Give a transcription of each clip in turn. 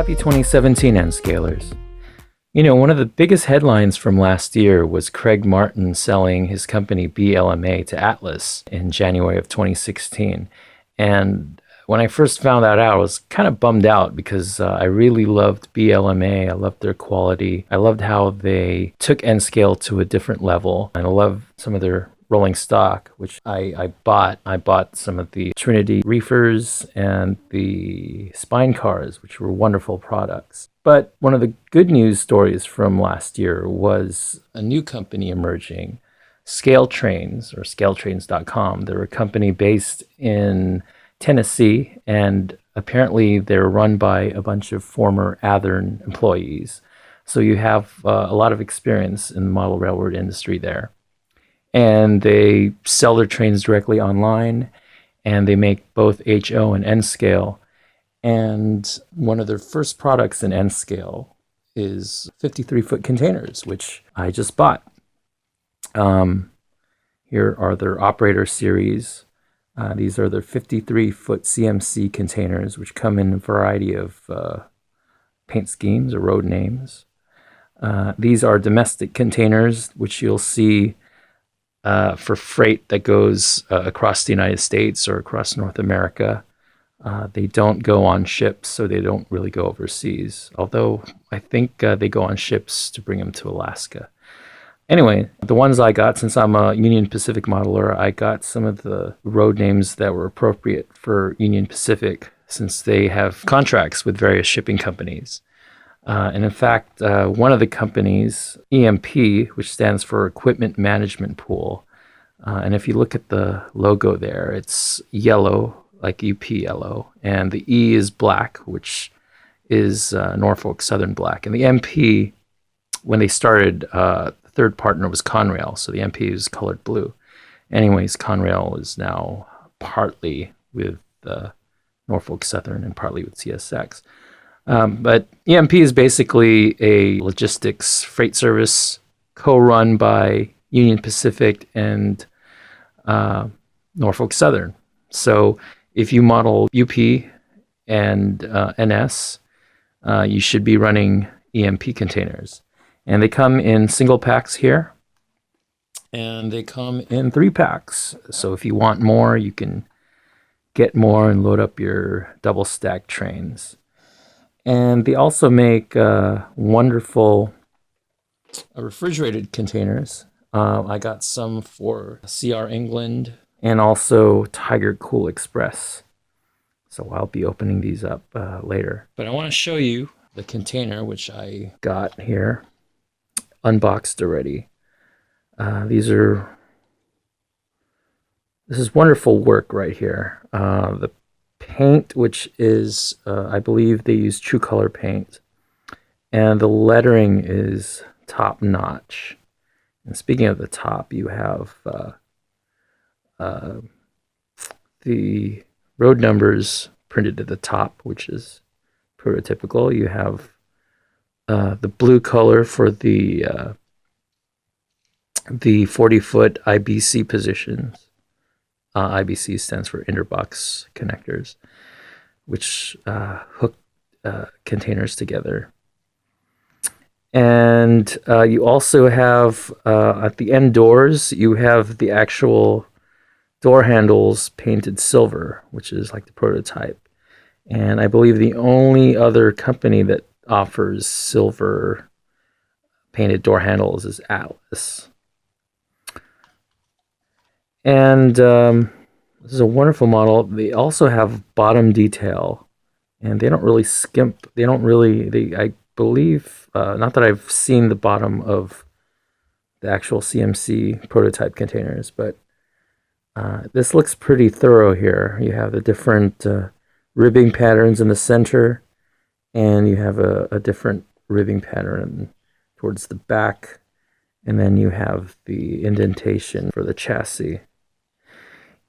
Happy 2017, N-Scalers. You know, one of the biggest headlines from last year was Craig Martin selling his company BLMA to Atlas in January of 2016. And when I first found that out, I was kind of bummed out because I really loved BLMA. I loved their quality. I loved how they took N-Scale to a different level. And I love some of their rolling stock, which I bought. I bought some of the Trinity reefers and the spine cars, which were wonderful products. But one of the good news stories from last year was a new company emerging, Scale Trains, or scaletrains.com. They're a company based in Tennessee, and apparently they're run by a bunch of former Athearn employees. So you have a lot of experience in the model railroad industry there. And they sell their trains directly online, and they make both HO and N-Scale. And one of their first products in N-Scale is 53-foot containers, which I just bought. Here are their operator series. These are their 53-foot CIMC containers, which come in a variety of paint schemes or road names. These are domestic containers, which you'll see for freight that goes across the United States or across North America. They don't go on ships, so they don't really go overseas. Although I think they go on ships to bring them to Alaska. Anyway, the ones I got, since I'm a Union Pacific modeler, I got some of the road names that were appropriate for Union Pacific, since they have contracts with various shipping companies. And in fact, one of the companies, EMP, which stands for Equipment Management Pool, and if you look at the logo there, it's yellow, like UP yellow, and the E is black, which is Norfolk Southern black. And the MP, when they started, the third partner was Conrail, so the MP is colored blue. Anyways, Conrail is now partly with Norfolk Southern and partly with CSX. But EMP is basically a logistics freight service co-run by Union Pacific and Norfolk Southern. So if you model UP and NS, you should be running EMP containers. And they come in single packs here, and they come in 3 packs. So if you want more, you can get more and load up your double stack trains. And they also make wonderful refrigerated containers. I got some for CR England and also Tiger Cool Express. So I'll be opening these up later. But I want to show you the container, which I got here, unboxed already. This is wonderful work right here. The paint, which is, I believe they use True Color paint, and the lettering is top notch. And speaking of the top, you have the road numbers printed at the top, which is prototypical. You have the blue color for the 40-foot IBC positions. IBC stands for interbox connectors, which hook containers together. And you also have, at the end doors, you have the actual door handles painted silver, which is like the prototype. And I believe the only other company that offers silver painted door handles is Atlas. And this is a wonderful model. They also have bottom detail, and they don't really skimp. I believe, not that I've seen the bottom of the actual CMC prototype containers, but this looks pretty thorough here. You have the different ribbing patterns in the center, and you have a different ribbing pattern towards the back, and then you have the indentation for the chassis.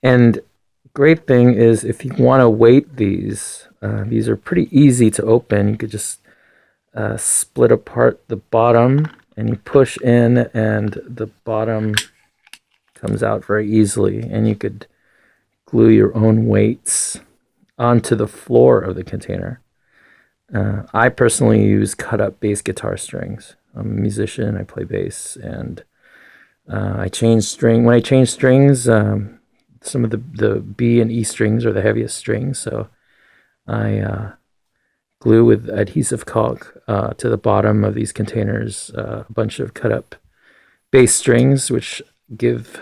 And great thing is, if you want to weight these are pretty easy to open. You could just split apart the bottom, and you push in, and the bottom comes out very easily, and you could glue your own weights onto the floor of the container. I personally use cut-up bass guitar strings. I'm a musician. I play bass, and I change string. When I change strings, some of the B and E strings are the heaviest strings, so I glue with adhesive caulk to the bottom of these containers a bunch of cut-up bass strings, which give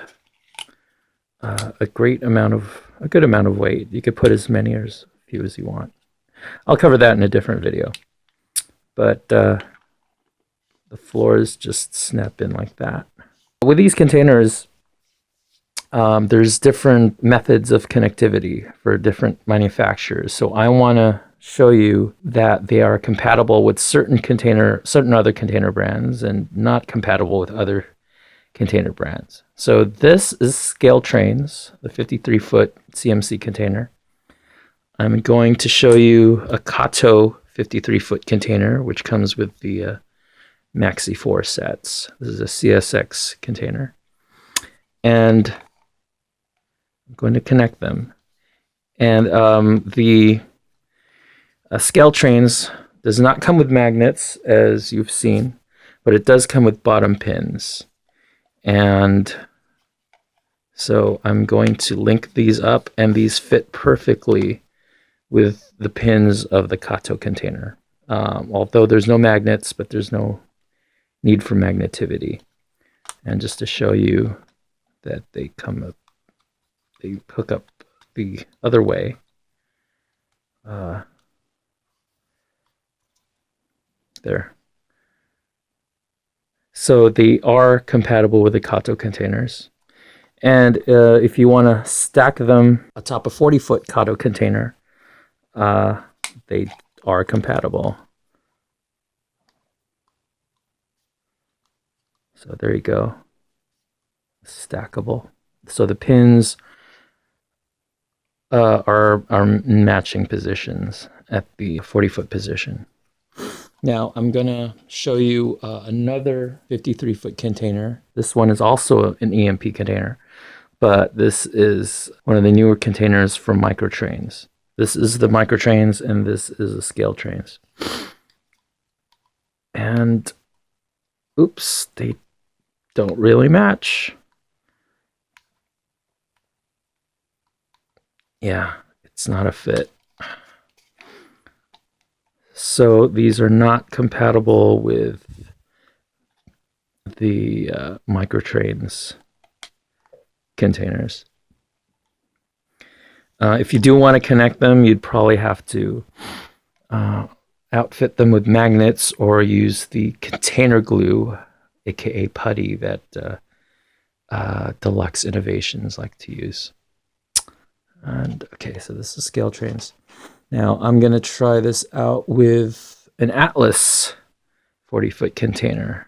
a good amount of weight. You could put as many or as few as you want. I'll cover that in a different video. But the floors just snap in like that. With these containers, there's different methods of connectivity for different manufacturers. So I want to show you that they are compatible with certain other container brands and not compatible with other container brands. So this is Scale Trains, the 53-foot CMC container. I'm going to show you a Kato 53-foot container, which comes with the Maxi 4 sets. This is a CSX container. And I'm going to connect them. And the Scale Trains does not come with magnets, as you've seen, but it does come with bottom pins. And so I'm going to link these up, and these fit perfectly with the pins of the Kato container. Although there's no magnets, but there's no need for magnetivity. And just to show you that they hook up the other way. There. So they are compatible with the Kato containers. And if you want to stack them atop a 40-foot Kato container, they are compatible. So there you go. Stackable. So the pins are matching positions at the 40-foot position. Now I'm going to show you another 53-foot container. This one is also an EMP container, but this is one of the newer containers from Microtrains. This is the Microtrains, and this is the Scale Trains. And oops, they don't really match. Yeah, it's not a fit. So these are not compatible with the Microtrains containers. If you do want to connect them, you'd probably have to outfit them with magnets or use the container glue, aka putty, that Deluxe Innovations like to use. And okay, so this is Scale Trains. Now I'm going to try this out with an Atlas 40-foot container.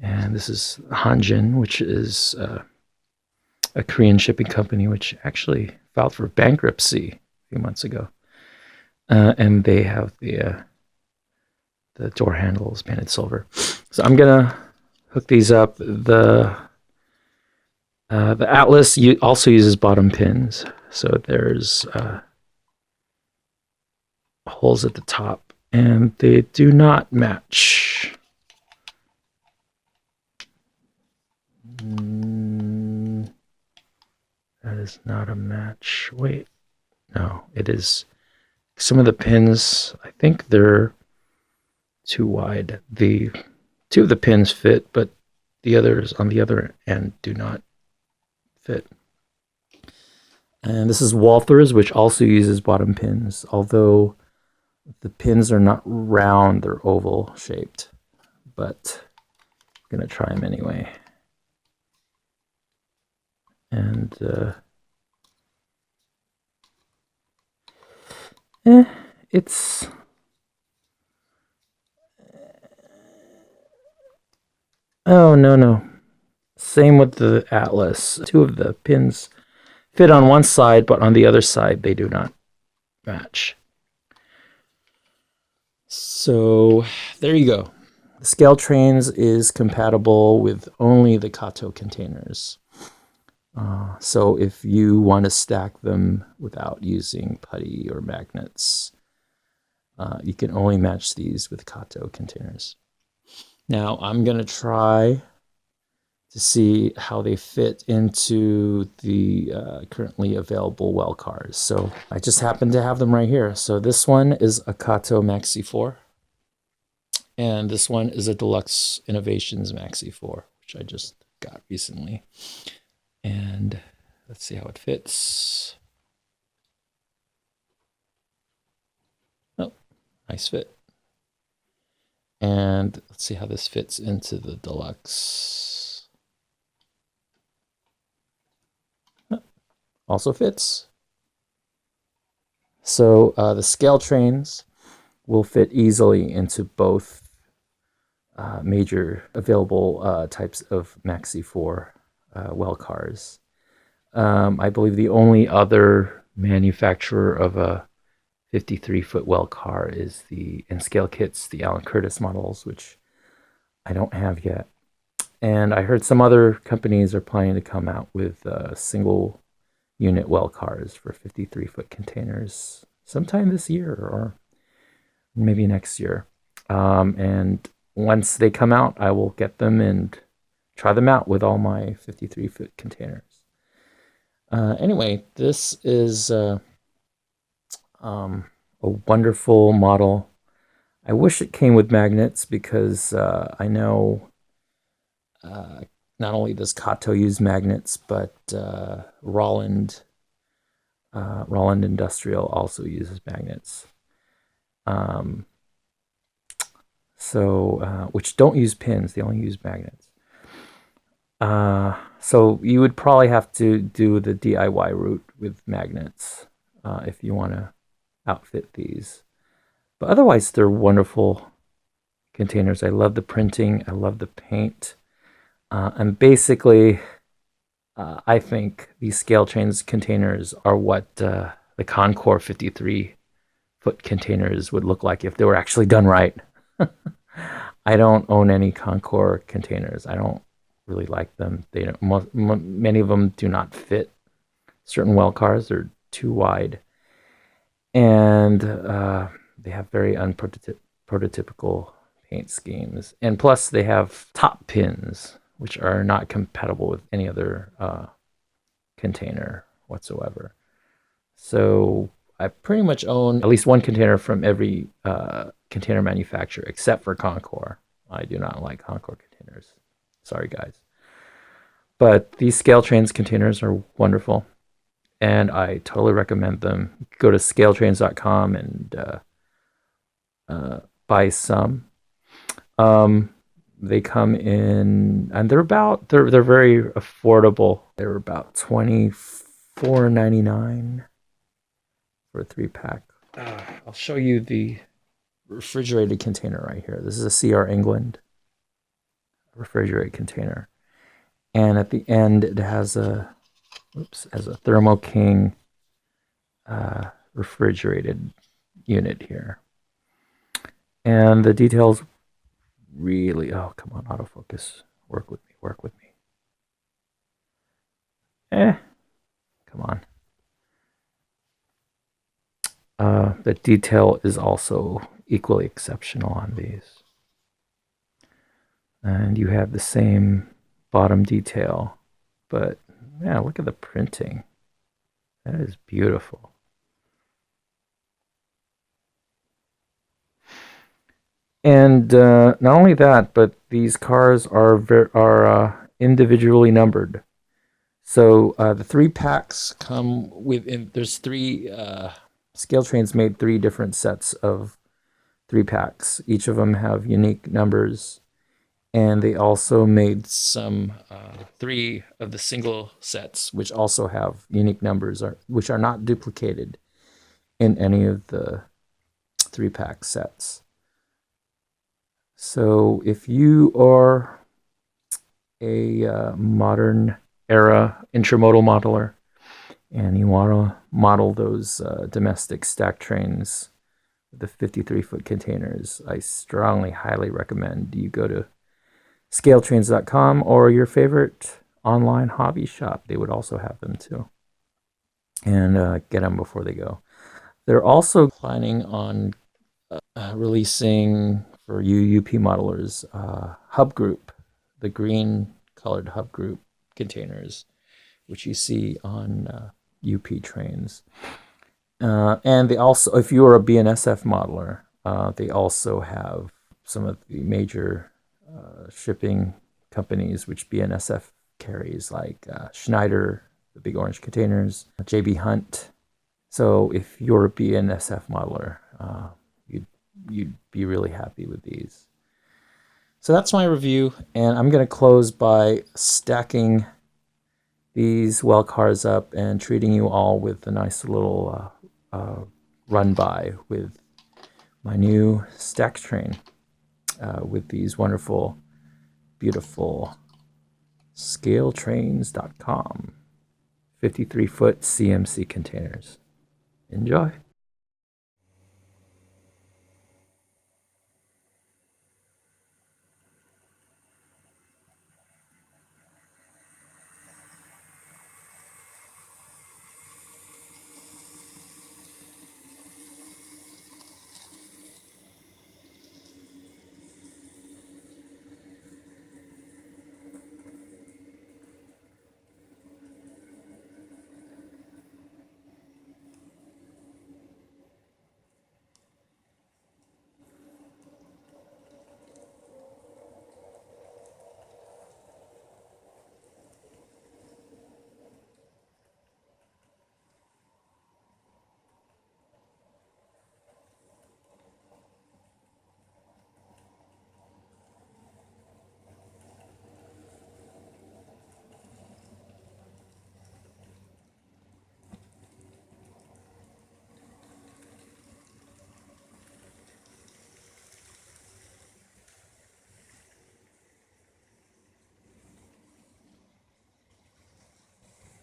And this is Hanjin, which is a Korean shipping company, which actually filed for bankruptcy a few months ago. And they have the door handles painted silver. So I'm going to hook these up. The Atlas also uses bottom pins. So there's holes at the top, and they do not match. That is not a match. Wait, no, it is. Some of the pins, I think they're too wide. Two of the pins fit, but the others on the other end do not fit. And this is Walthers, which also uses bottom pins, although the pins are not round, they're oval shaped, but I'm going to try them anyway. And it's oh no. Same with the Atlas. Two of the pins fit on one side, but on the other side they do not match. So there you go. The Scale Trains is compatible with only the Kato containers. So if you want to stack them without using putty or magnets, You can only match these with Kato containers. Now I'm going to try to see how they fit into the currently available well cars. So I just happen to have them right here. So this one is a Kato Maxi 4. And this one is a Deluxe Innovations Maxi 4, which I just got recently. And let's see how it fits. Oh, nice fit. And let's see how this fits into the Deluxe. Also fits. So the scale trains will fit easily into both major available types of Maxi 4 well cars. I believe the only other manufacturer of a 53-foot well car is in scale kits, the Alan Curtis models, which I don't have yet. And I heard some other companies are planning to come out with single unit well cars for 53-foot containers sometime this year or maybe next year. And once they come out, I will get them and try them out with all my 53-foot containers. Anyway, this is a wonderful model. I wish it came with magnets because I know not only does Kato use magnets, but Rolland Industrial also uses magnets. Which don't use pins, they only use magnets. So you would probably have to do the DIY route with magnets if you want to outfit these. But otherwise, they're wonderful containers. I love the printing. I love the paint. And basically, I think these scale trains containers are what the Concord 53-foot containers would look like if they were actually done right. I don't own any Concord containers. I don't really like them. They don't, many of them do not fit certain well cars. They're too wide. And they have very unprototypical paint schemes. And plus, they have top pins, which are not compatible with any other container whatsoever. So I pretty much own at least one container from every container manufacturer, except for Concord. I do not like Concord containers. Sorry, guys. But these scale trains containers are wonderful, and I totally recommend them. Go to scaletrains.com and buy some. They come in, and they're very affordable. They're about $24.99 for a 3-pack. I'll show you the refrigerated container right here. This is a CR England refrigerated container, and at the end it has a Thermo King refrigerated unit here, and the details really, oh come on, autofocus, work with me. Come on. The detail is also equally exceptional on these. And you have the same bottom detail, but yeah, look at the printing. That is beautiful. And not only that, but these cars are individually numbered. So the 3-packs come with, there's 3 scale trains made 3 different sets of 3-packs. Each of them have unique numbers, and they also made some 3 of the single sets, which also have unique numbers, which are not duplicated in any of the 3-pack sets. So if you are a modern era intermodal modeler and you want to model those domestic stack trains with the 53-foot containers, I strongly, highly recommend you go to scaletrains.com or your favorite online hobby shop. They would also have them too. And get them before they go. They're also planning on releasing for you UP modelers hub group, the green colored hub group containers, which you see on UP trains. And they also, if you are a BNSF modeler, they also have some of the major shipping companies which BNSF carries, like Schneider, the big orange containers, JB Hunt. So if you're a BNSF modeler, you'd be really happy with these. So that's my review, and I'm going to close by stacking these well cars up and treating you all with a nice little run by with my new stack train with these wonderful, beautiful scaletrains.com 53-foot CMC containers. Enjoy.